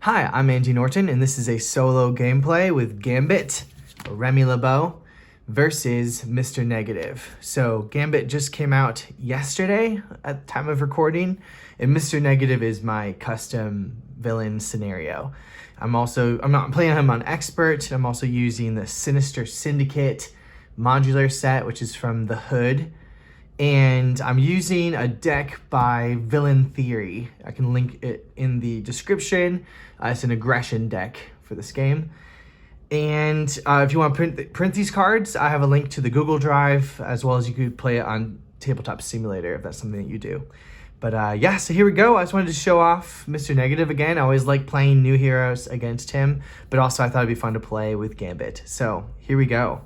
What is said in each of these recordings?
Hi, I'm Andy Norton, and this is a solo gameplay with Gambit, Remy LeBeau, versus Mr. Negative. So Gambit just came out yesterday at the time of recording, and Mr. Negative is my custom villain scenario. I'm not playing him on Expert. I'm also using the Sinister Syndicate modular set, which is from the Hood. And I'm using a deck by VillainTheory. I can link it in the description. It's an aggression deck for this game. And if you want to print these cards, I have a link to the Google Drive, as well as you could play it on Tabletop Simulator if that's something that you do. But yeah, so here we go. I just wanted to show off Mr. Negative again. I always like playing new heroes against him, but also I thought it'd be fun to play with Gambit. So here we go.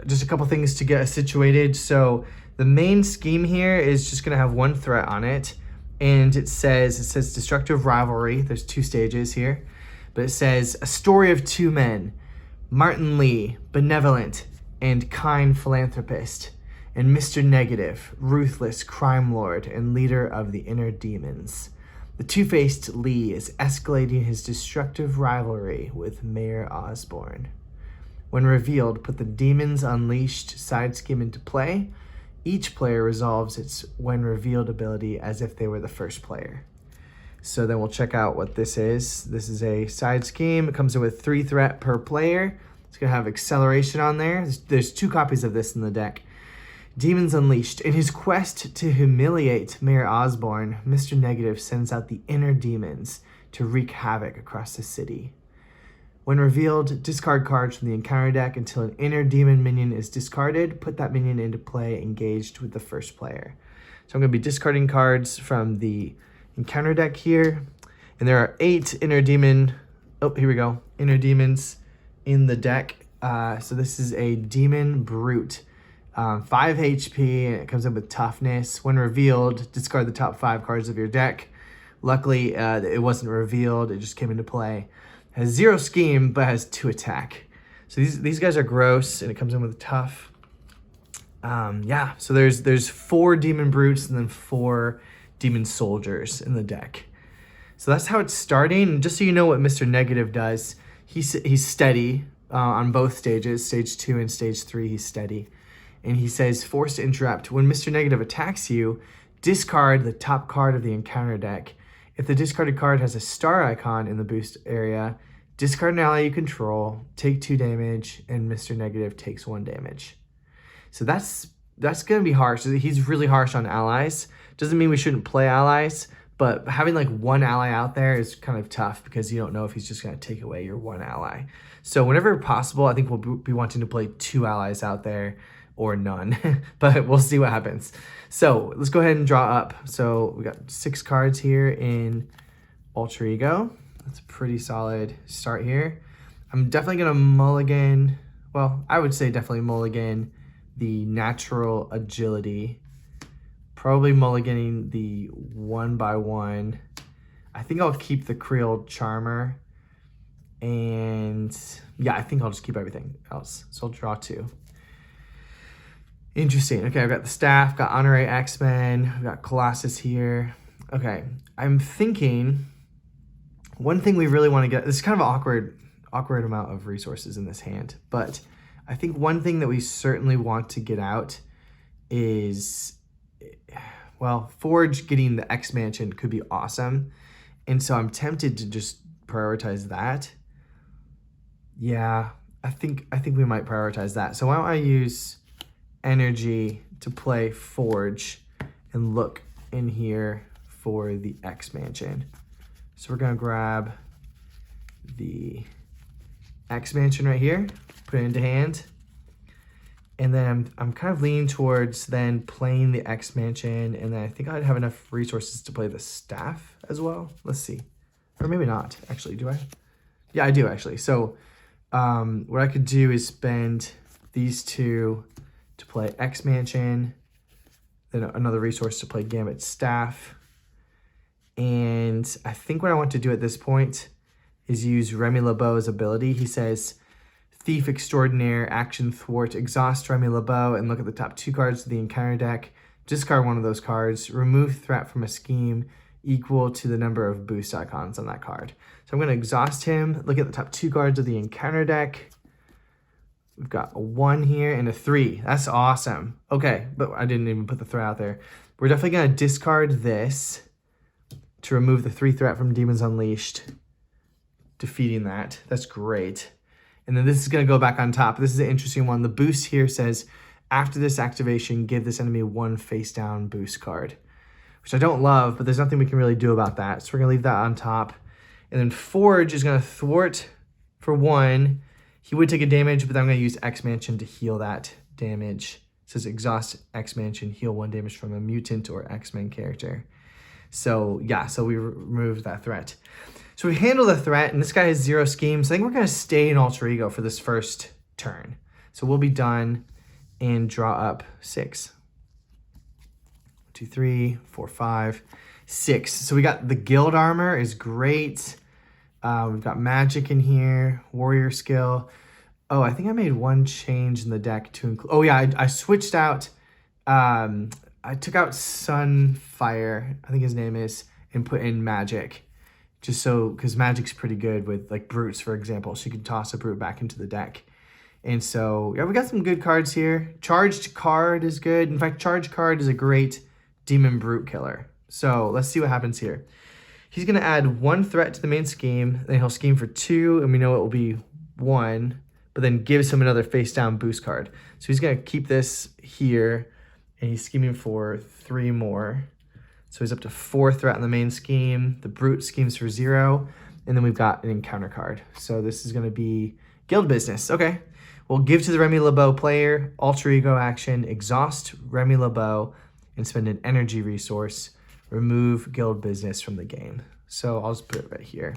Just a couple things to get us situated. So the main scheme here is just gonna have one threat on it, and it says destructive rivalry. There's two stages here, but it says a story of two men, Martin Lee, benevolent and kind philanthropist, and Mr. Negative, ruthless crime lord and leader of the inner demons. The two-faced Lee is escalating his destructive rivalry with Mayor Osborne. When revealed, put the Demons Unleashed side scheme into play. Each player resolves its when revealed ability as if they were the first player. So then we'll check out what this is. This is a side scheme. It comes in with 3 threat per player. It's gonna have acceleration on there. There's 2 copies of this in the deck. Demons Unleashed. In his quest to humiliate Mayor Osborne, Mr. Negative sends out the inner demons to wreak havoc across the city. When revealed, discard cards from the encounter deck until an inner demon minion is discarded. Put that minion into play engaged with the first player. So I'm going to be discarding cards from the encounter deck here. And there are 8 inner demons in the deck. So this is a Demon Brute. 5 HP, and it comes in with toughness. When revealed, discard the top 5 cards of your deck. Luckily, it wasn't revealed. It just came into play. Has 0 scheme, but has 2 attack. So these guys are gross, and it comes in with tough. Yeah, so there's 4 Demon Brutes and then 4 Demon Soldiers in the deck. So that's how it's starting. And just so you know what Mr. Negative does, he's steady on both stages. Stage 2 and Stage 3, he's steady. And he says, force to interrupt. When Mr. Negative attacks you, discard the top card of the encounter deck. If the discarded card has a star icon in the boost area, discard an ally you control, take 2 damage, and Mr. Negative takes 1 damage. So that's going to be harsh. He's really harsh on allies. Doesn't mean we shouldn't play allies, but having like 1 ally out there is kind of tough because you don't know if he's just going to take away your 1 ally. So whenever possible, I think we'll be wanting to play 2 allies out there or none, but we'll see what happens. So let's go ahead and draw up. So we got 6 cards here in Alter Ego. That's a pretty solid start here. I'm definitely gonna mulligan, well, I would say definitely mulligan the natural agility. Probably mulliganing the 1x1. I think I'll keep the Creole Charmer. And yeah, I think I'll just keep everything else. So I'll draw 2. Interesting. Okay, I've got the staff, got Honorary X-Men, I've got Colossus here. Okay, I'm thinking one thing we really want to get, this is kind of an awkward amount of resources in this hand, but I think one thing that we certainly want to get out is, well, Forge getting the X-Mansion could be awesome. And so I'm tempted to just prioritize that. Yeah, I think we might prioritize that. So why don't I use energy to play Forge and look in here for the X-Mansion. So we're gonna grab the X-Mansion right here, put it into hand, and then I'm kind of leaning towards then playing the X-Mansion, and then I think I'd have enough resources to play the staff as well. Let's see, or maybe not, actually, do I? Yeah, I do actually. So what I could do is spend these 2 to play X-Mansion, then another resource to play Gambit Staff. And I think what I want to do at this point is use Remy LeBeau's ability. He says, Thief Extraordinaire, Action Thwart, exhaust Remy LeBeau and look at the top 2 cards of the encounter deck. Discard one of those cards, remove threat from a scheme equal to the number of boost icons on that card. So I'm going to exhaust him. Look at the top 2 cards of the encounter deck. We've got a 1 here and a 3. That's awesome. Okay, but I didn't even put the threat out there. We're definitely going to discard this to remove the 3 threat from Demons Unleashed, defeating that. That's great. And then this is going to go back on top. This is an interesting one. The boost here says, after this activation, give this enemy 1 face down boost card, which I don't love, but there's nothing we can really do about that. So we're going to leave that on top. And then Forge is going to thwart for 1. He would take a damage, but then I'm going to use X-Mansion to heal that damage. It says exhaust X-Mansion, heal 1 damage from a mutant or X-Men character. So yeah, so we removed that threat. So we handle the threat, and this guy has 0 schemes. So I think we're going to stay in Alter Ego for this first turn. So we'll be done and draw up 6. 2, 3, 4, 5, 6. So we got the guild armor is great. We've got magic in here, warrior skill. Oh, I think I made 1 change in the deck to include. Oh yeah, I switched out. I took out Sunfire, I think his name is, and put in magic. Just so, because magic's pretty good with like brutes, for example. So you can toss a brute back into the deck. And so, yeah, we got some good cards here. Charged card is good. In fact, charged card is a great demon brute killer. So let's see what happens here. He's going to add 1 threat to the main scheme. Then he'll scheme for 2, and we know it will be 1. But then gives him another face down boost card. So he's going to keep this here, and he's scheming for 3 more. So he's up to 4 threat on the main scheme. The brute schemes for 0. And then we've got an encounter card. So this is going to be guild business. Okay. We'll give to the Remy LeBeau player, alter ego action, exhaust Remy LeBeau, and spend an energy resource. Remove guild business from the game. So I'll just put it right here.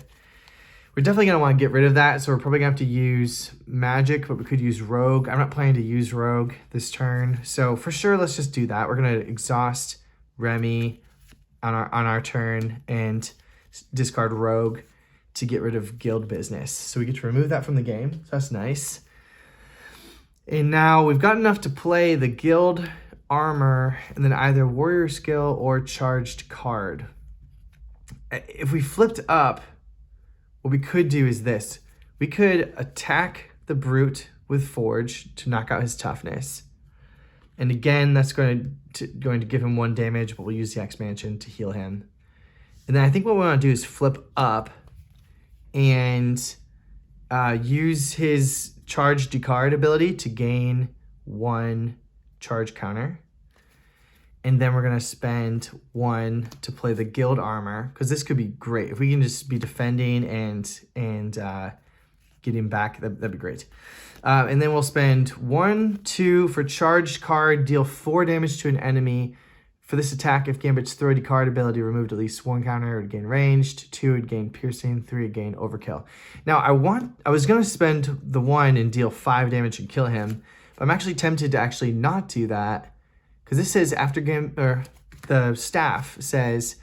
We're definitely going to want to get rid of that. So we're probably going to have to use magic, but we could use rogue. I'm not planning to use rogue this turn. So for sure, let's just do that. We're going to exhaust Remy on our turn and discard rogue to get rid of guild business. So we get to remove that from the game. So that's nice. And now we've got enough to play the guild armor and then either warrior skill or charged card. If we flipped up, what we could do is this. We could attack the brute with Forge to knock out his toughness. And again, that's going to give him 1 damage, but we'll use the X-Mansion to heal him. And then I think what we want to do is flip up and use his charge decard ability to gain 1 charge counter. And then we're going to spend 1 to play the guild armor, because this could be great. If we can just be defending and getting back, that'd be great. And then we'll spend 1, 2 for charged card, deal 4 damage to an enemy. For this attack, if Gambit's throw decard ability removed at least 1 counter, it would gain ranged, 2 would gain piercing, 3 would gain overkill. Now I was gonna spend the 1 and deal 5 damage and kill him, but I'm actually tempted to actually not do that, because this says the staff says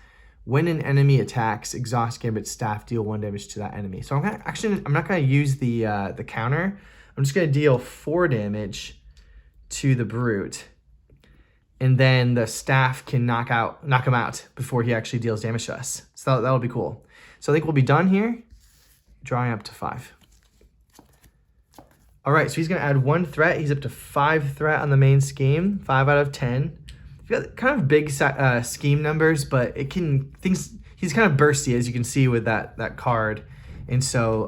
when an enemy attacks, exhaust Gambit's staff, deal 1 damage to that enemy. So I'm not gonna use the counter. I'm just gonna deal 4 damage to the brute. And then the staff can knock him out before he actually deals damage to us. So that'll be cool. So I think we'll be done here. Drawing up to 5. All right, so he's gonna add 1 threat. He's up to 5 threat on the main scheme, 5 out of 10. He's got kind of big scheme numbers, but he's kind of bursty, as you can see with that card. And so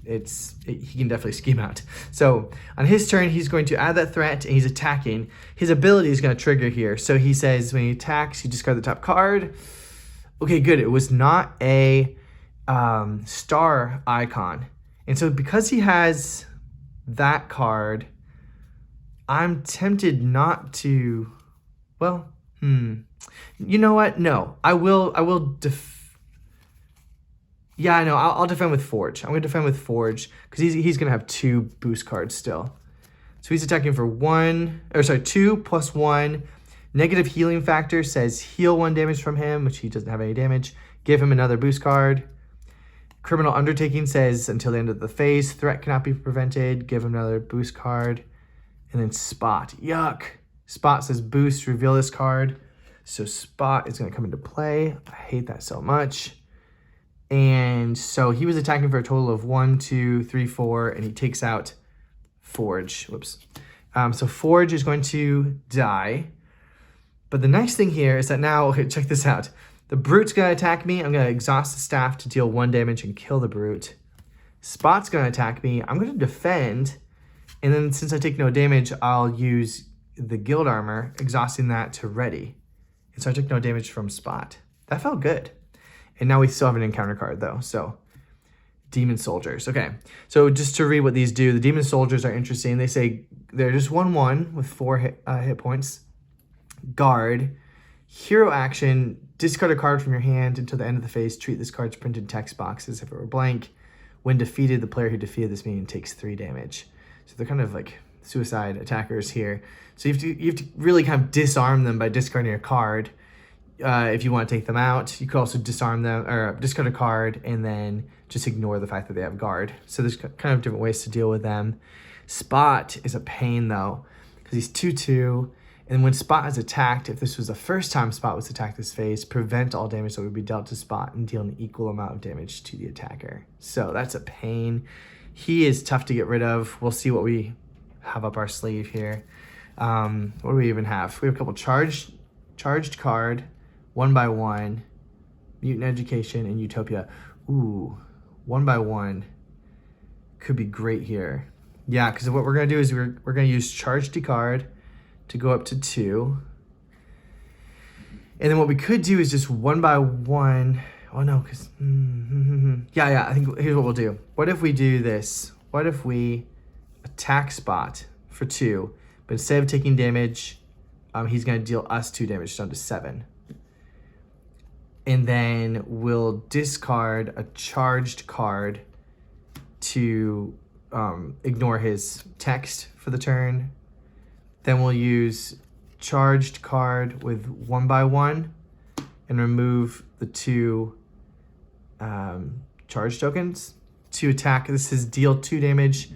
he can definitely scheme out. So on his turn, he's going to add that threat and he's attacking. His ability is going to trigger here. So he says when he attacks, you discard the top card. Okay, good. It was not a star icon. And so because he has that card, I'm tempted not to, well, you know what? No, I will yeah, I know. I'll defend with Forge. I'm going to defend with Forge because he's going to have 2 boost cards still. So he's attacking for 2 plus 1. Negative healing factor says heal 1 damage from him, which he doesn't have any damage. Give him another boost card. Criminal Undertaking says until the end of the phase, threat cannot be prevented. Give him another boost card. And then Spot. Yuck. Spot says boost, reveal this card. So spot is going to come into play. I hate that so much. And so he was attacking for a total of 1, 2, 3, 4, and he takes out Forge. Whoops. So Forge is going to die. But the nice thing here is that now, okay, check this out. The Brute's going to attack me. I'm going to exhaust the staff to deal 1 damage and kill the Brute. Spot's going to attack me. I'm going to defend. And then since I take no damage, I'll use the Guild Armor, exhausting that to ready. And so I took no damage from Spot. That felt good. And now we still have an encounter card though. So Demon Soldiers. Okay. So just to read what these do, the Demon Soldiers are interesting. They say they're just 1/1 with 4 hit points. Guard. Hero action. Discard a card from your hand until the end of the phase. Treat this card's printed text box as if it were blank. When defeated, the player who defeated this minion takes 3 damage. So they're kind of like suicide attackers here. So you have to really kind of disarm them by discarding a card. If you want to take them out, you could also disarm them or discard a card and then just ignore the fact that they have guard. So there's kind of different ways to deal with them. Spot is a pain though, because he's 2/2. And when Spot is attacked, if this was the first time Spot was attacked this phase, prevent all damage that would be dealt to Spot and deal an equal amount of damage to the attacker. So that's a pain. He is tough to get rid of. We'll see what we have up our sleeve here. What do we even have? We have a couple charged card, 1/1, Mutant Education, and Utopia. Ooh, 1/1 could be great here. Yeah, because what we're gonna do is we're gonna use charged card to go up to 2. And then what we could do is just 1/1. Oh no, because yeah. I think here's what we'll do. What if we do this? What if we attack Spot for 2, but instead of taking damage, he's gonna deal us 2 damage down to 7. And then we'll discard a charged card to ignore his text for the turn. Then we'll use charged card with 1/1 and remove the 2 charge tokens to attack. This is deal 2 damage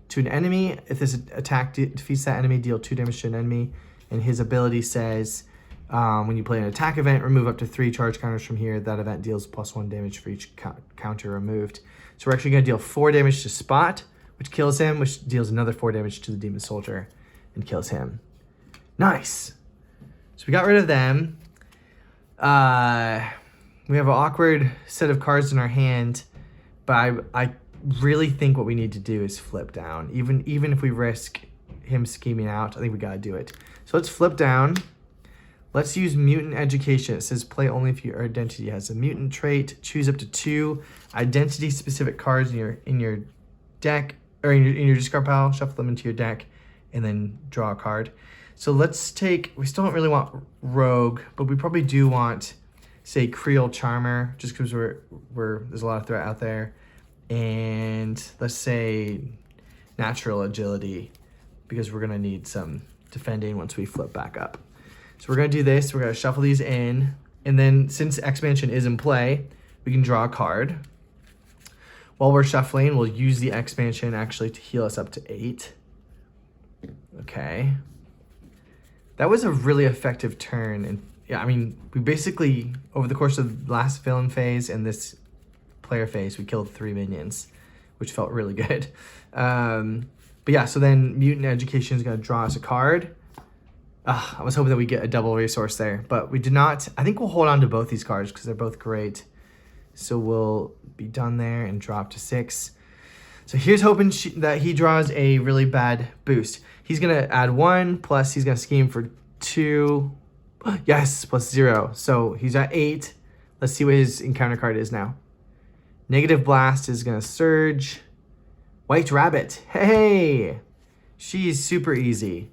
to an enemy. If this attack defeats that enemy, deal 2 damage to an enemy. And his ability says, when you play an attack event, remove up to 3 charge counters from here. That event deals +1 damage for each counter removed. So we're actually going to deal 4 damage to Spot, which kills him, which deals another 4 damage to the Demon Soldier and kills him. Nice. So we got rid of them. We have an awkward set of cards in our hand, but I really think what we need to do is flip down. Even if we risk him scheming out, I think we got to do it. So let's flip down. Let's use Mutant Education. It says play only if your identity has a mutant trait. Choose up to 2 identity-specific cards in your deck, or in your discard pile. Shuffle them into your deck, and then draw a card. So let's take. We still don't really want Rogue, but we probably do want, say, Creole Charmer, just because there's a lot of threat out there, and let's say Natural Agility, because we're gonna need some defending once we flip back up. So we're going to do this. We're going to shuffle these in. And then since expansion is in play, we can draw a card. While we're shuffling, we'll use the expansion actually to heal us up to 8. Okay. That was a really effective turn. And yeah, I mean, we basically, over the course of the last villain phase and this player phase, we killed 3 minions, which felt really good. But yeah, so then Mutant Education is going to draw us a card. I was hoping that we get a double resource there, but we did not. I think we'll hold on to both these cards because they're both great. So we'll be done there and drop to 6. So here's hoping that he draws a really bad boost. He's going to add 1, plus he's going to scheme for 2. Yes, +0. So he's at 8. Let's see what his encounter card is now. Negative Blast is going to surge. White Rabbit. Hey! She's super easy.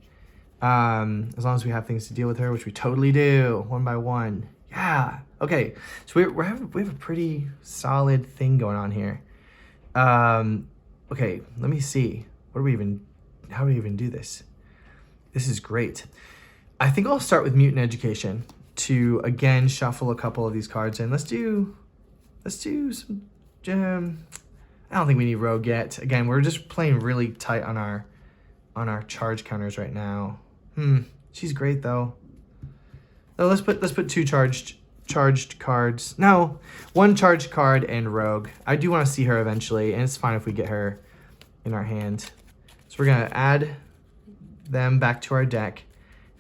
As long as we have things to deal with her, which we totally do, 1/1. Yeah. Okay. So we have a pretty solid thing going on here. Okay. Let me see. How do we even do this? This is great. I think I'll start with Mutant Education to again shuffle a couple of these cards in. Let's do some. I don't think we need Rogue yet. Again, we're just playing really tight on our charge counters right now. She's great though. Oh, let's put two charged cards. No, one charged card and rogue. I do want to see her eventually, and it's fine if we get her in our hand. So we're gonna add them back to our deck,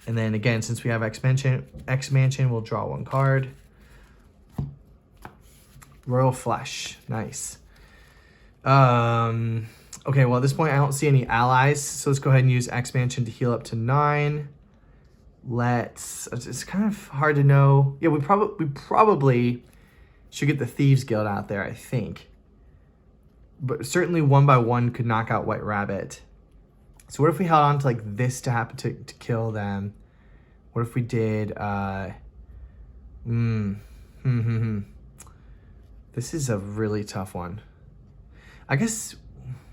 and then again, since we have X Mansion, we'll draw one card. Royal Flush, nice. Okay, well at this point I don't see any allies, so let's go ahead and use X Mansion to heal up to 9. It's kind of hard to know. Yeah, we probably should get the Thieves Guild out there, I think. But certainly 1 by 1 could knock out White Rabbit. So what if we held on to like this to happen to kill them? What if we did This is a really tough one. I guess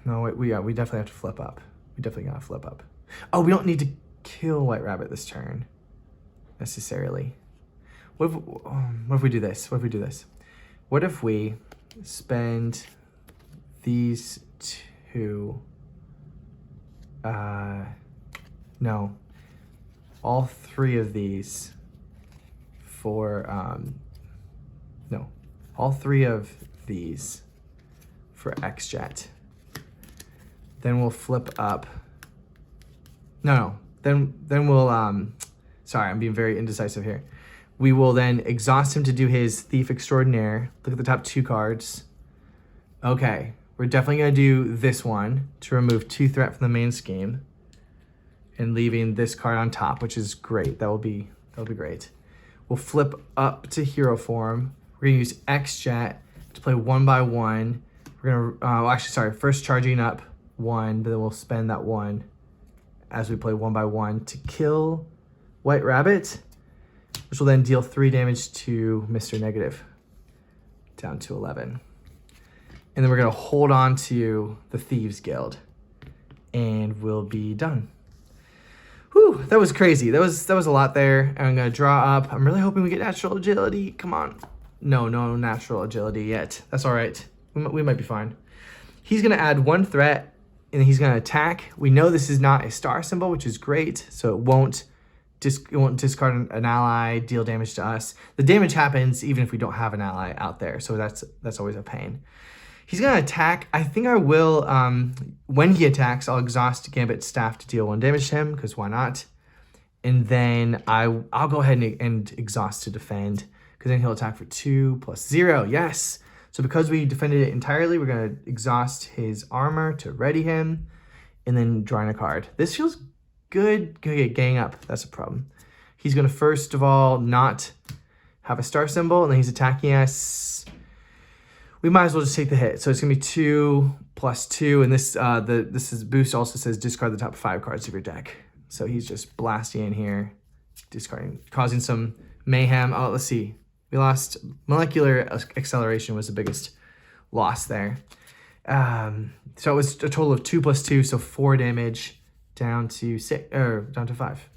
no, wait, we definitely have to flip up. We definitely gotta flip up. Oh, we don't need to kill White Rabbit this turn necessarily. What if we do this? What if we do this? What if we spend these two? No, all 3 of these for no, all 3 of these for X-Jet. Then we'll flip up. No, then we'll sorry, I'm being very indecisive here. We will then exhaust him to do his Thief Extraordinaire. Look at the top 2 cards. Okay, we're definitely gonna do this one to remove 2 threat from the main scheme, and leaving this card on top, which is great. That'll be great. We'll flip up to hero form. We're gonna use X-Jet to play 1 by 1. We're gonna actually sorry, first charging up 1, but then we'll spend that 1 as we play 1 by 1 to kill White Rabbit, which will then deal 3 damage to Mr. Negative, down to 11. And then we're gonna hold on to the Thieves Guild, and we'll be done. Whew, that was crazy. That was a lot there. And I'm gonna draw up. I'm really hoping we get natural agility. Come on. No natural agility yet. That's all right. We might be fine. He's gonna add 1 threat, and he's gonna attack. We know this is not a star symbol, which is great. So it won't discard an ally, deal damage to us. The damage happens even if we don't have an ally out there. So that's always a pain. He's gonna attack. I think I will, when he attacks, I'll exhaust Gambit's staff to deal 1 damage to him, because why not? And then I'll go ahead and exhaust to defend, because then he'll attack for 2 plus 0, yes. So because we defended it entirely, we're gonna exhaust his armor to ready him, and then drawing a card. This feels good. Gonna get gang up, that's a problem. He's gonna first of all not have a star symbol, and then he's attacking us. We might as well just take the hit. So it's gonna be 2 plus 2, and this boost also says discard the top 5 cards of your deck. So he's just blasting in here, discarding, causing some mayhem. Oh, let's see. We lost molecular acceleration was the biggest loss there. So it was a total of 2 plus 2, so 4 damage down to 5.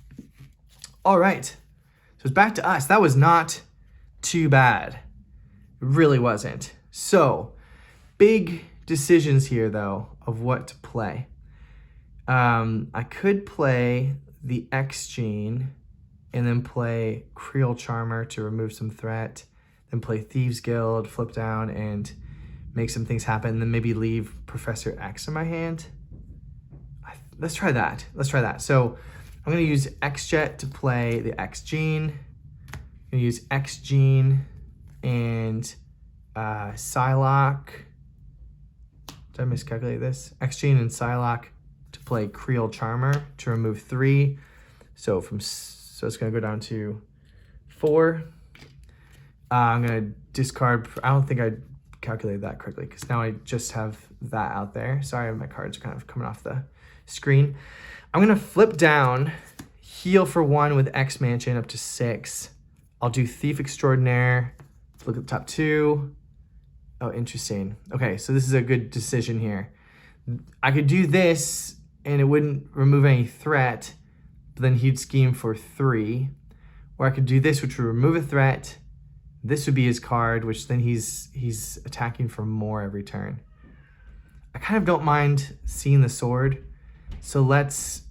All right, so it's back to us. That was not too bad. It really wasn't. So, big decisions here, though, of what to play. I could play the X Gene and then play Creel Charmer to remove some threat, then play Thieves Guild, flip down, and make some things happen, and then maybe leave Professor X in my hand. Let's try that. So, I'm going to use X-Jet to play the X Gene. I'm going to use X Gene and Psylocke. Did I miscalculate this? X Gene and Psylocke to play Creel Charmer to remove 3. So it's gonna go down to 4. I'm gonna discard. I don't think I calculated that correctly, because now I just have that out there. Sorry, my cards are kind of coming off the screen. I'm gonna flip down, heal for 1 with X Mansion up to 6. I'll do Thief Extraordinaire. Look at the top 2. Oh, interesting. Okay, so this is a good decision here. I could do this and it wouldn't remove any threat, but then he'd scheme for 3. Or I could do this, which would remove a threat. This would be his card, which then he's attacking for more every turn. I kind of don't mind seeing the sword. So let's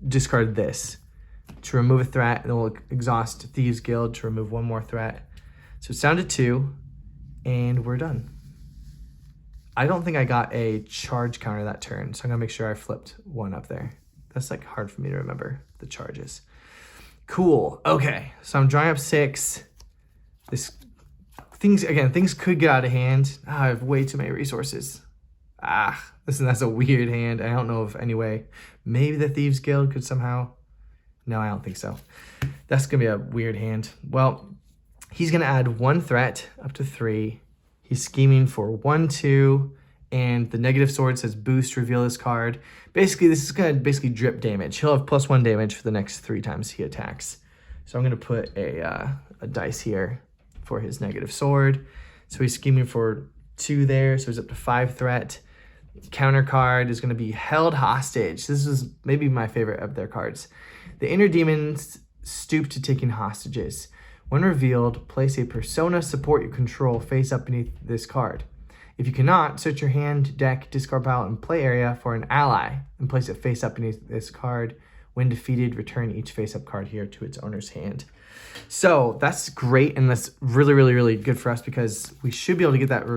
discard this. to remove a threat, and then we'll exhaust Thieves Guild to remove one more threat. So it's down to 2, and we're done. I don't think I got a charge counter that turn, so I'm gonna make sure I flipped 1 up there. That's like hard for me to remember the charges. Cool, okay, so I'm drawing up 6. Things could get out of hand. I have way too many resources. Listen, that's a weird hand. I don't know of any way. Maybe the Thieves Guild could somehow. No, I don't think so. That's gonna be a weird hand. Well, he's gonna add 1 threat up to 3. He's scheming for 1, 2, and the negative sword says boost, reveal this card. Basically, this is gonna drip damage. He'll have +1 damage for the next 3 times he attacks. So I'm gonna put a dice here for his negative sword. So he's scheming for 2 there, so he's up to 5 threat. Counter card is gonna be held hostage. This is maybe my favorite of their cards. The inner demons stoop to taking hostages. When revealed, place a persona support you control face up beneath this card. If you cannot, search your hand, deck, discard pile, and play area for an ally and place it face up beneath this card. When defeated, return each face up card here to its owner's hand. So that's great, and that's really, really, really good for us because we should be able to get that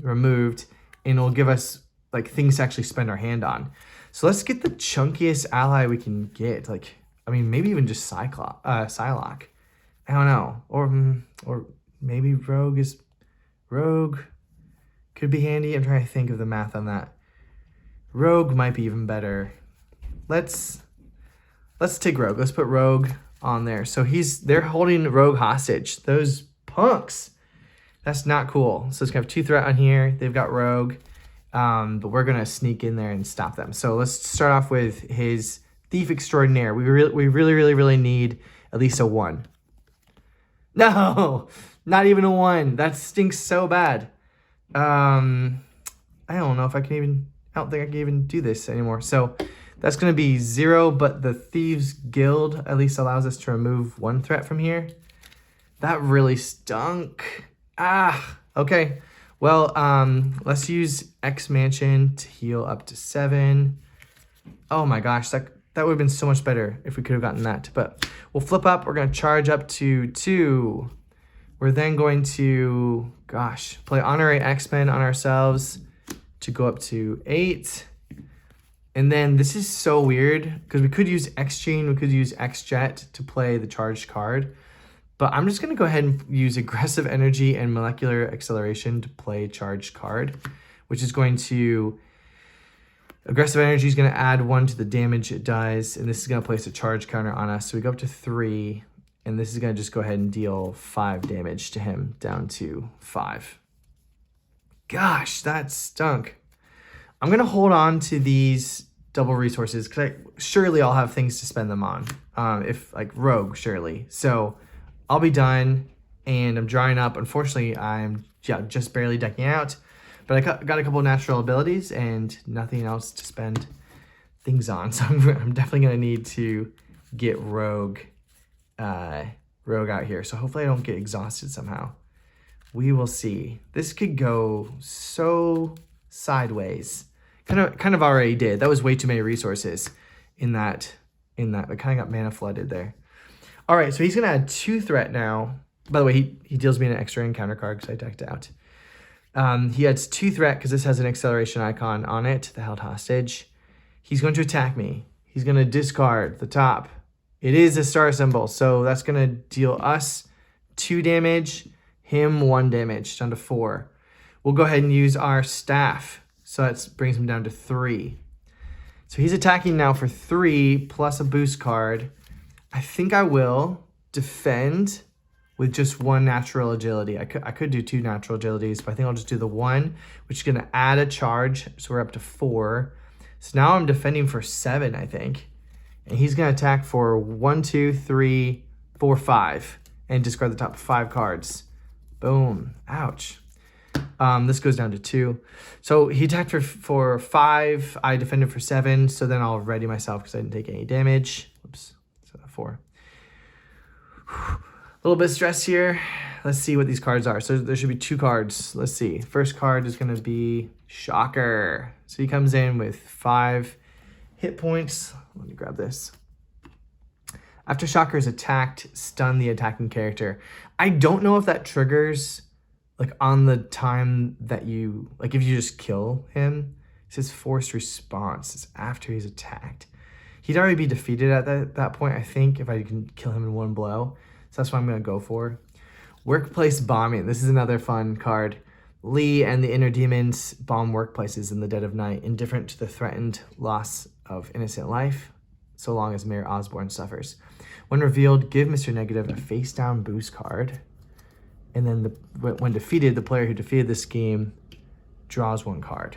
removed, and it'll give us like things to actually spend our hand on. So let's get the chunkiest ally we can get. Like, I mean, maybe even just Psylocke. I don't know. Or maybe Rogue could be handy. I'm trying to think of the math on that. Rogue might be even better. Let's take Rogue. Let's put Rogue on there. So they're holding Rogue hostage. Those punks. That's not cool. So it's gonna have 2 threat on here. They've got Rogue. But we're gonna sneak in there and stop them. So let's start off with his Thief Extraordinaire. We really need at least a 1. No, not even a 1. That stinks so bad. I don't know if I don't think I can even do this anymore. So that's gonna be 0, but the Thieves Guild at least allows us to remove 1 threat from here. That really stunk. Okay. Well, let's use X Mansion to heal up to 7. Oh my gosh, that would have been so much better if we could have gotten that. But we'll flip up. We're going to charge up to 2. We're then going to, play Honorary X-Men on ourselves to go up to 8. And then this is so weird because we could use X-Gene, we could use X-Jet to play the charged card. But I'm just going to go ahead and use Aggressive Energy and Molecular Acceleration to play charged card, which is going to... Aggressive Energy is going to add 1 to the damage it does, and this is going to place a charge counter on us. So we go up to 3, and this is going to just go ahead and deal 5 damage to him, down to 5. Gosh, that stunk. I'm going to hold on to these double resources, because surely I'll have things to spend them on, if like Rogue, surely. So I'll be done, and I'm drawing up. Unfortunately, I'm just barely decking out. But I got a couple of natural abilities and nothing else to spend things on. So I'm definitely going to need to get Rogue out here. So hopefully I don't get exhausted somehow. We will see. This could go so sideways. Kind of already did. That was way too many resources in that. I kind of got mana flooded there. All right, so he's going to add 2 threat now. By the way, he deals me an extra encounter card because I decked out. He adds 2 threat because this has an acceleration icon on it, the held hostage. He's going to attack me. He's going to discard the top. It is a star symbol, so that's going to deal us 2 damage, him 1 damage, down to 4. We'll go ahead and use our staff, so that brings him down to 3. So he's attacking now for 3 plus a boost card. I think I will defend with just 1 natural agility. I could do 2 natural agilities, but I think I'll just do the 1, which is gonna add a charge, so we're up to 4. So now I'm defending for 7, I think. And he's gonna attack for 1, 2, 3, 4, 5, and discard the top 5 cards. Boom, ouch. This goes down to 2. So he attacked for 5, I defended for 7, so then I'll ready myself because I didn't take any damage. Oops, so 4. A little bit stressed here. Let's see what these cards are. So there should be 2 cards. Let's see. First card is going to be Shocker. So he comes in with 5 hit points. Let me grab this. Aftershocker is attacked, stun the attacking character. I don't know if that triggers like on the time that you, like if you just kill him. It says forced response. It's after he's attacked. He'd already be defeated at that point, I think, if I can kill him in one blow. So that's what I'm going to go for. Workplace bombing. This is another fun card. Lee and the inner demons bomb workplaces in the dead of night, indifferent to the threatened loss of innocent life, so long as Mayor Osborne suffers. When revealed, give Mr. Negative a face-down boost card. And then when defeated, the player who defeated the scheme draws one card.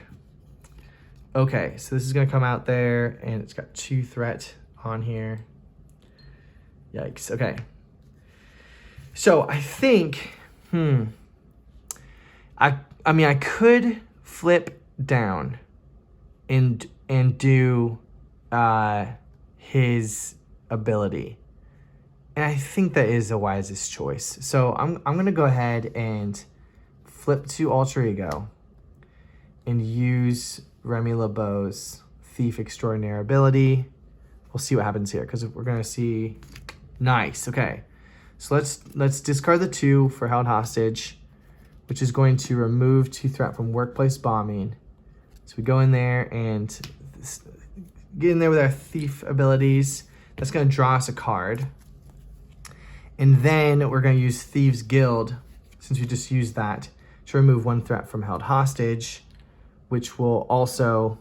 Okay, so this is going to come out there, and it's got 2 threat on here. Yikes, okay. So I think, I mean, I could flip down and do his ability. And I think that is the wisest choice. So I'm going to go ahead and flip to Alter Ego and use Remy LeBeau's Thief Extraordinaire ability. We'll see what happens here because we're going to see... Nice, okay. So let's discard the 2 for Held Hostage, which is going to remove 2 threat from Workplace Bombing. So we go in there and get in there with our Thief abilities. That's going to draw us a card. And then we're going to use Thieves Guild, since we just used that, to remove 1 threat from Held Hostage, which will also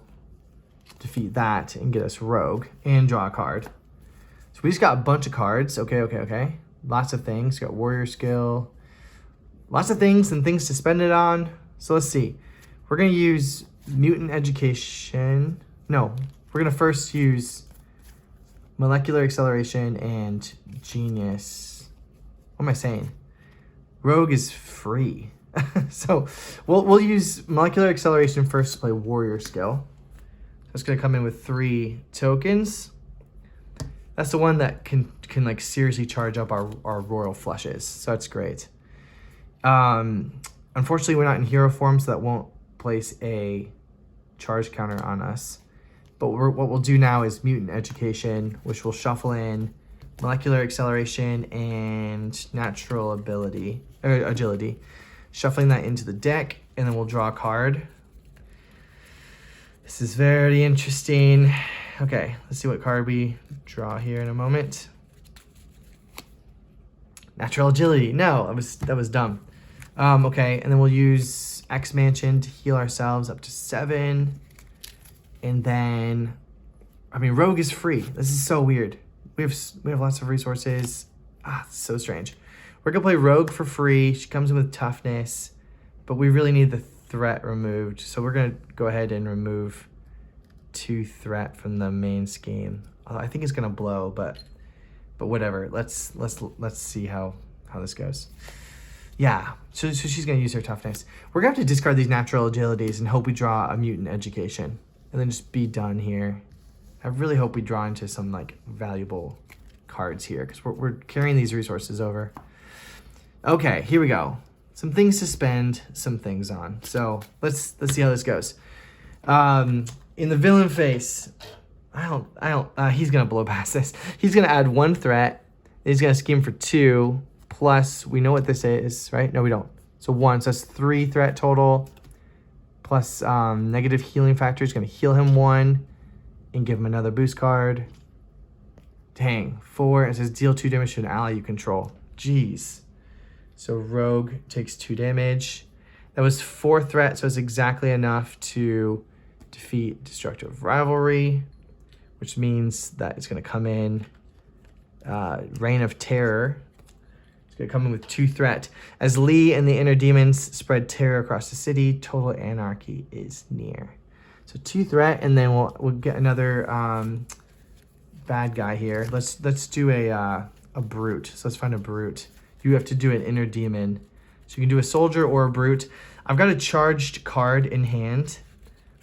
defeat that and get us Rogue and draw a card. So we just got a bunch of cards. Okay. Lots of things. Got Warrior Skill. Lots of things and things to spend it on. So let's see. We're going to use Mutant Education. No, we're going to first use Molecular Acceleration and Genius. What am I saying? Rogue is free. So we'll use Molecular Acceleration first to play Warrior Skill. That's going to come in with 3 tokens. That's the one that can like seriously charge up our Royal Flushes. So that's great. Unfortunately, we're not in hero form, so that won't place a charge counter on us. But what we'll do now is Mutant Education, which will shuffle in Molecular Acceleration and Natural Ability, or Agility. Shuffling that into the deck, and then we'll draw a card. This is very interesting. Okay, let's see what card we draw here in a moment. Natural Agility. No, that was dumb. Okay, and then we'll use X Mansion to heal ourselves up to 7. And then, I mean, Rogue is free. This is so weird. We have lots of resources. It's so strange. We're gonna play Rogue for free. She comes in with toughness, but we really need the threat removed. So we're gonna go ahead and remove 2 threat from the main scheme. I think it's gonna blow, but whatever. Let's see how this goes. Yeah, so she's gonna use her toughness. We're gonna have to discard these natural agilities and hope we draw a Mutant Education, and then just be done here. I really hope we draw into some like valuable cards here because we're carrying these resources over. Okay, here we go. Some things to spend, some things on. So let's see how this goes. In the villain face, he's gonna blow past this. He's gonna add 1 threat. He's gonna scheme for 2. Plus, we know what this is, right? No, we don't. So 1, so that's 3 threat total. Plus negative healing factor is gonna heal him 1 and give him another boost card. Dang, 4, it says deal 2 damage to an ally you control. Jeez. So Rogue takes 2 damage. That was 4 threat, so it's exactly enough to defeat Destructive Rivalry, which means that it's gonna come in Reign of Terror. It's gonna come in with 2 threat. As Lee and the inner demons spread terror across the city, total anarchy is near. So 2 threat, and then we'll get another bad guy here. Let's do a brute. So let's find a brute. You have to do an inner demon. So you can do a soldier or a brute. I've got a charged card in hand,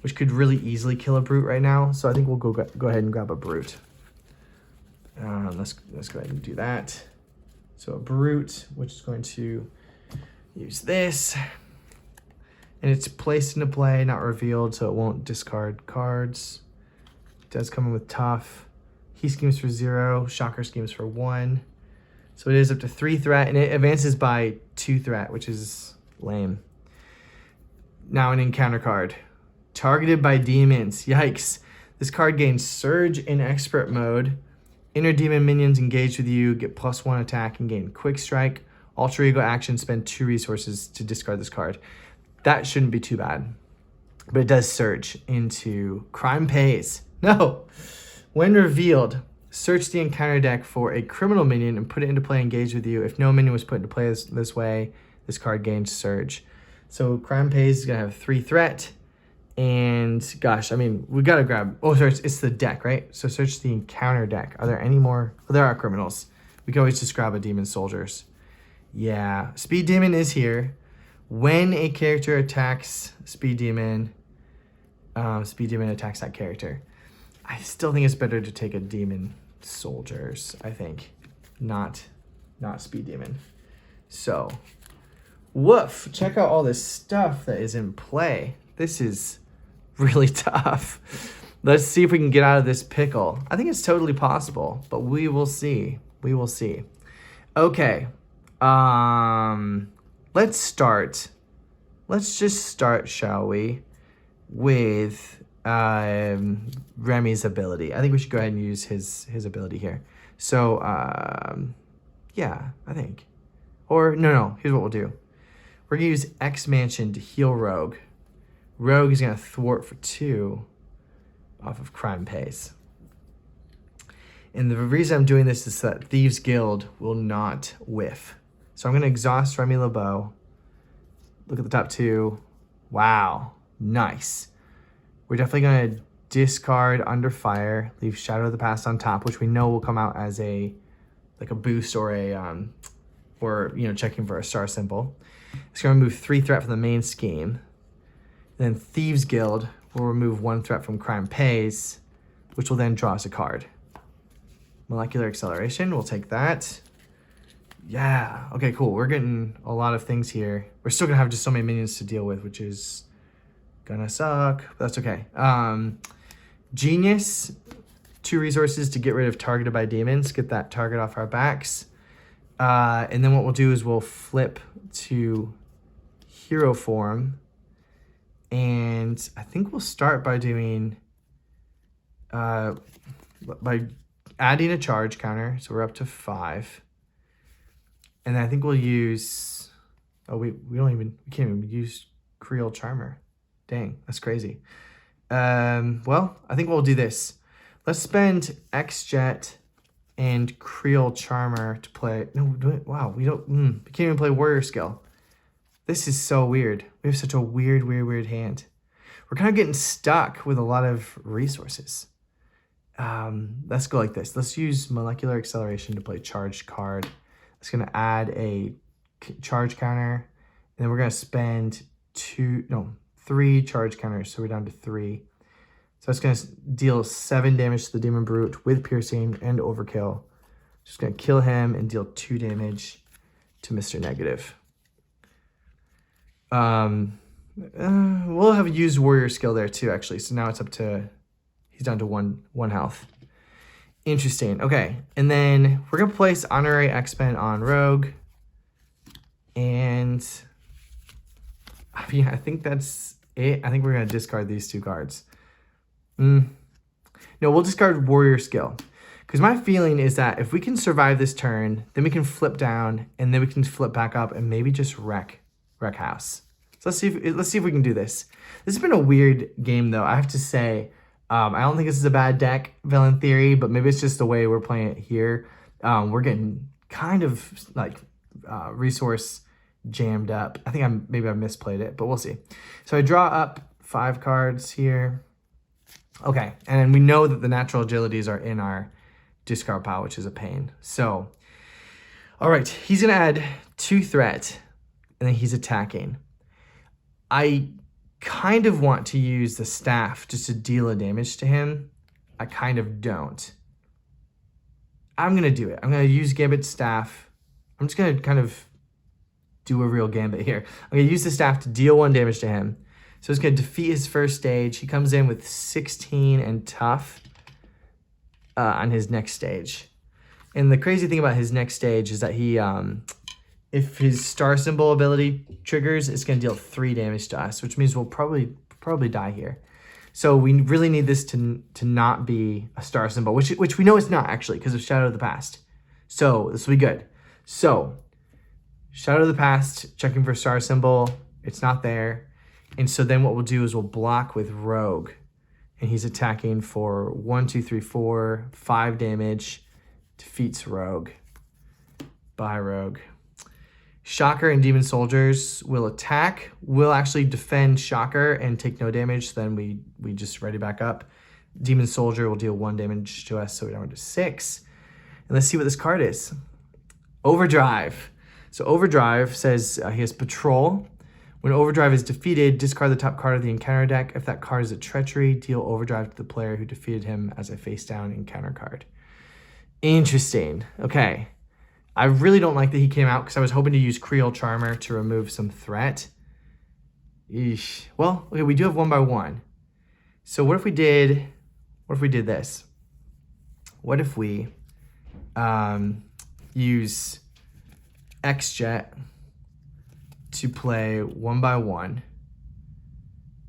which could really easily kill a brute right now. So I think we'll go ahead and grab a brute. Let's go ahead and do that. So a brute, which is going to use this. And it's placed into play, not revealed, so it won't discard cards. It does come in with tough. He schemes for 0. Shocker schemes for 1. So it is up to 3 threat, and it advances by 2 threat, which is lame. Now an encounter card. Targeted by demons. Yikes. This card gains Surge in Expert mode. Inner demon minions engage with you, get +1 attack, and gain Quick Strike. Alter Ego action, spend 2 resources to discard this card. That shouldn't be too bad. But it does surge into Crime Pays. No! When revealed, search the encounter deck for a criminal minion and put it into play engage with you. If no minion was put into play this way, this card gains Surge. So Crime Pays is going to have 3 threat. And gosh, I mean, we got to grab... Oh, sorry, it's the deck, right? So search the encounter deck. Are there any more? Oh, there are criminals. We can always just grab a Demon Soldiers. Yeah, Speed Demon is here. When a character attacks Speed Demon attacks that character. I still think it's better to take a Demon Soldiers, I think. Not Speed Demon. So, woof. Check out all this stuff that is in play. This is really tough. Let's see if we can get out of this pickle. I think it's totally possible, but we will see. We will see. Okay. Let's start. Let's just start, shall we, with Remy's ability. I think we should go ahead and use his ability here. So, yeah, I think. Or, no, here's what we'll do. We're going to use X Mansion to heal Rogue. Rogue is going to thwart for 2 off of Crime Pays. And the reason I'm doing this is that Thieves Guild will not whiff. So I'm going to exhaust Remy LeBeau. Look at the top 2. Wow. Nice. We're definitely going to discard Under Fire, leave Shadow of the Past on top, which we know will come out as a boost or checking for a star symbol. It's going to remove 3 threat from the main scheme. Then Thieves Guild will remove 1 threat from Crime Pays, which will then draw us a card. Molecular Acceleration, we'll take that. Yeah, okay, cool. We're getting a lot of things here. We're still gonna have just so many minions to deal with, which is gonna suck, but that's okay. Genius, 2 resources to get rid of Targeted by Demons, get that target off our backs. And then what we'll do is we'll flip to Hero Form, and I think we'll start by doing, by adding a charge counter, so we're up to 5. And then I think we'll use, we can't even use Creole Charmer. Dang, that's crazy. Well, I think we'll do this. Let's spend X-Jet and Creole Charmer to play, wow, we can't even play Warrior Skill. This is so weird. We have such a weird hand. We're kind of getting stuck with a lot of resources. Let's go like this. Let's use Molecular Acceleration to play Charged card. It's going to add a charge counter, and then we're going to spend 3 charge counters, so we're down to 3. So it's going to deal 7 damage to the Demon Brute with Piercing and Overkill. Just going to kill him and deal 2 damage to Mr. Negative. We'll have used Warrior Skill there too, actually. So now it's up to, he's down to 1 health. Interesting. Okay, and then we're gonna place Honorary X-Men on Rogue, and I think that's it. I think we're gonna discard these 2 cards. No, we'll discard Warrior Skill, because my feeling is that if we can survive this turn, then we can flip down, and then we can flip back up, and maybe just wreck house. So let's see if we can do this. This has been a weird game, though. I have to say. I don't think this is a bad deck, VillainTheory, but maybe it's just the way we're playing it here. We're getting kind of like resource jammed up. I think maybe I misplayed it, but we'll see. So I draw up 5 cards here. Okay, and we know that the natural agilities are in our discard pile, which is a pain. So, all right, he's gonna add 2 threat, and then he's attacking. I kind of want to use the staff just to deal a damage to him. I kind of don't. I'm going to do it. I'm going to use Gambit's staff. I'm just going to kind of do a real Gambit here. I'm going to use the staff to deal 1 damage to him. So it's going to defeat his first stage. He comes in with 16 and tough. on his next stage. And the crazy thing about his next stage is that he, if his star symbol ability triggers, it's going to deal 3 damage to us, which means we'll probably die here. So we really need this to not be a star symbol, which we know it's not actually because of Shadow of the Past. So this will be good. So Shadow of the Past, checking for star symbol, it's not there. And so then what we'll do is we'll block with Rogue. And he's attacking for 1, 2, 3, 4, 5 damage. Defeats Rogue. Bye, Rogue. Shocker and Demon Soldiers will attack. We'll actually defend Shocker and take no damage. So then we just ready back up. Demon Soldier will deal 1 damage to us, so we don't do 6. And let's see what this card is. Overdrive. So Overdrive says he has Patrol. When Overdrive is defeated, discard the top card of the encounter deck. If that card is a treachery, deal Overdrive to the player who defeated him as a face-down encounter card. Interesting. Okay. I really don't like that he came out because I was hoping to use Creole Charmer to remove some threat. Eesh. Well, okay, we do have 1 by 1. So what if we did this? What if we use X-Jet to play 1 by 1,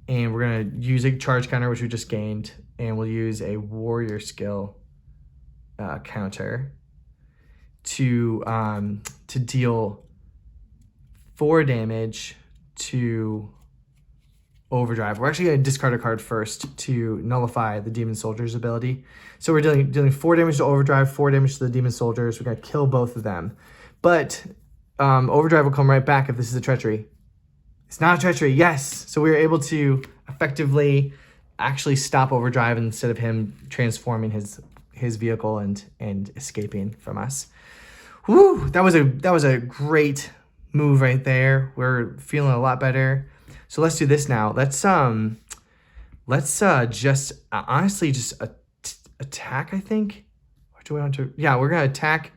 and we're gonna use a charge counter, which we just gained, and we'll use a warrior skill counter to deal 4 damage to Overdrive. We're actually gonna discard a card first to nullify the Demon Soldier's ability. So we're dealing 4 damage to Overdrive, 4 damage to the Demon Soldiers. We're gonna kill both of them, but Overdrive will come right back if this is a treachery. It's not a treachery, yes. So we were able to effectively actually stop Overdrive instead of him transforming his vehicle and escaping from us. Woo! That was a great move right there. We're feeling a lot better. So let's do this now. Let's just honestly just attack, I think. Or do we want to? Yeah, we're gonna attack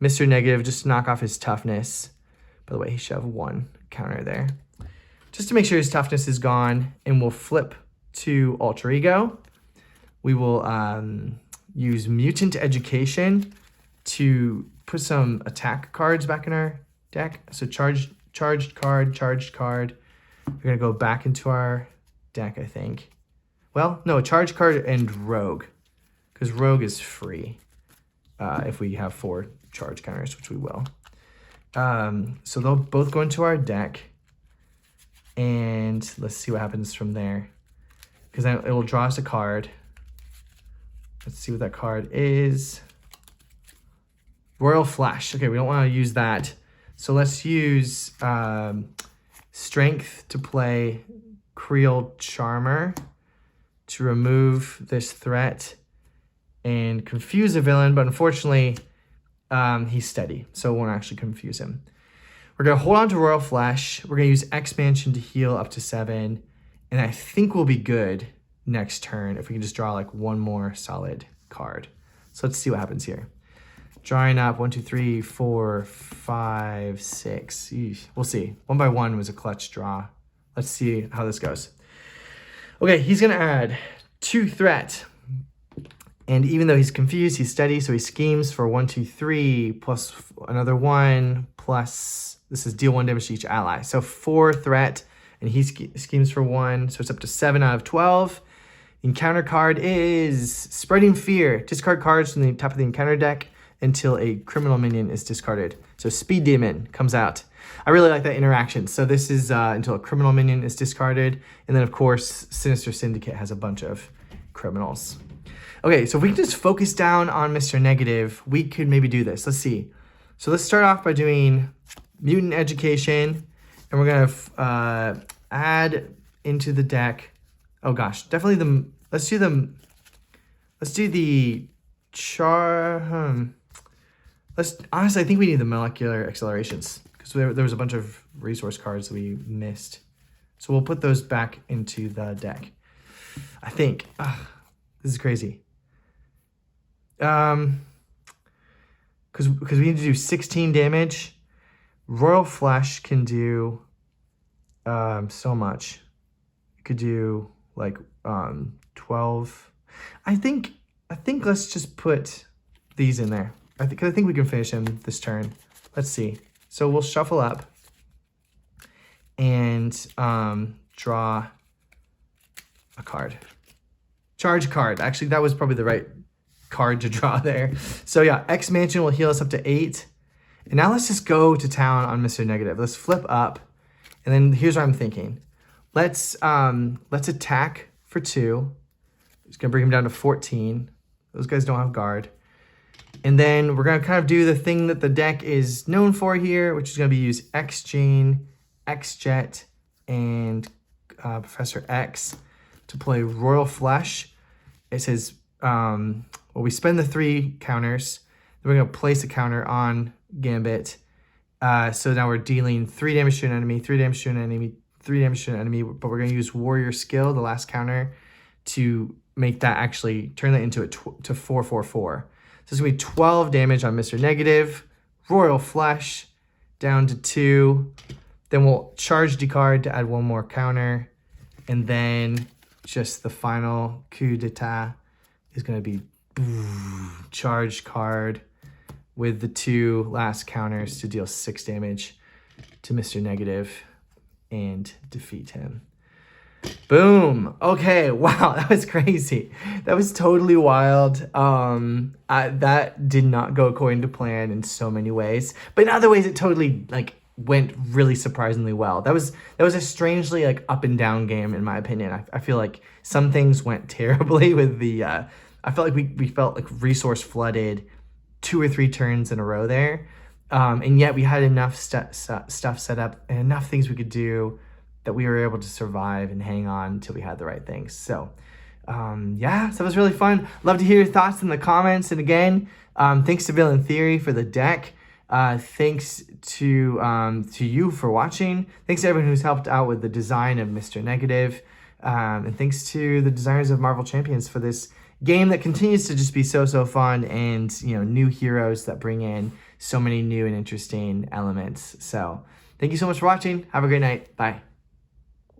Mr. Negative, just to knock off his toughness. By the way, he should have 1 counter there. Just to make sure his toughness is gone, and we'll flip to Alter Ego. We will use Mutant Education to put some attack cards back in our deck. So charged card. We're gonna go back into our deck, I think. Well, no, charge card and Rogue, because Rogue is free if we have 4 charge counters, which we will. So they'll both go into our deck, and let's see what happens from there, because it will draw us a card. Let's see what that card is. Royal Flash. Okay, we don't want to use that, so let's use Strength to play Creole Charmer to remove this threat and confuse a villain, but unfortunately he's steady, so it won't actually confuse him. We're going to hold on to Royal Flesh. We're going to use Expansion to heal up to 7, and I think we'll be good next turn if we can just draw like 1 more solid card. So let's see what happens here. Drawing up 1, 2, 3, 4, 5, 6. Eesh. We'll see. 1 by 1 was a clutch draw. Let's see how this goes. Okay, he's going to add 2 threat. And even though he's confused, he's steady, so he schemes for 1, 2, 3, plus another 1, plus this is deal 1 damage to each ally. So 4 threat, and he schemes for 1, so it's up to 7 out of 12. Encounter card is Spreading Fear. Discard cards from the top of the encounter deck until a criminal minion is discarded. So Speed Demon comes out. I really like that interaction. So this is until a criminal minion is discarded, and then of course Sinister Syndicate has a bunch of criminals. Okay, so if we can just focus down on Mr. Negative, we could maybe do this. Let's see. So let's start off by doing Mutant Education, and we're gonna add into the deck. Oh gosh, definitely let's do the honestly, I think we need the Molecular Accelerations, because there was a bunch of resource cards that we missed. So we'll put those back into the deck, I think. This is crazy. Because we need to do 16 damage. Royal Flash can do so much. It could do like 12. I think I think let's just put these in there. I think we can finish him this turn. Let's see. So we'll shuffle up and draw a card. Charge card. Actually, that was probably the right card to draw there. So yeah, X Mansion will heal us up to 8. And now let's just go to town on Mr. Negative. Let's flip up. And then here's what I'm thinking. Let's attack for 2. It's gonna bring him down to 14. Those guys don't have guard. And then we're gonna kind of do the thing that the deck is known for here, which is gonna be use X-Gene, X-Jet, and Professor X to play Royal Flush. It says, well, we spend the 3 counters. Then we're gonna place a counter on Gambit. So now we're dealing 3 damage to an enemy, 3 damage to an enemy, 3 damage to an enemy, but we're gonna use Warrior Skill, the last counter, to make that actually turn that into to 4/4/4. So it's gonna be 12 damage on Mr. Negative, Royal Flush, down to 2. Then we'll charge decard to add 1 more counter. And then just the final coup d'etat is gonna be charge card with the 2 last counters to deal 6 damage to Mr. Negative and defeat him. Boom. Okay, wow, that was crazy. That was totally wild. That did not go according to plan in so many ways, but in other ways it totally went really surprisingly well. That was a strangely up and down game in my opinion. I feel like some things went terribly with the I felt like we felt like resource flooded 2 or 3 turns in a row there, and yet we had enough stuff set up and enough things we could do that we were able to survive and hang on until we had the right things. So yeah, so it was really fun. Love to hear your thoughts in the comments. And again, thanks to VillainTheory for the deck. Thanks to you for watching. Thanks to everyone who's helped out with the design of Mr. Negative. And thanks to the designers of Marvel Champions for this game that continues to just be so fun, and new heroes that bring in so many new and interesting elements. So thank you so much for watching. Have a great night. Bye.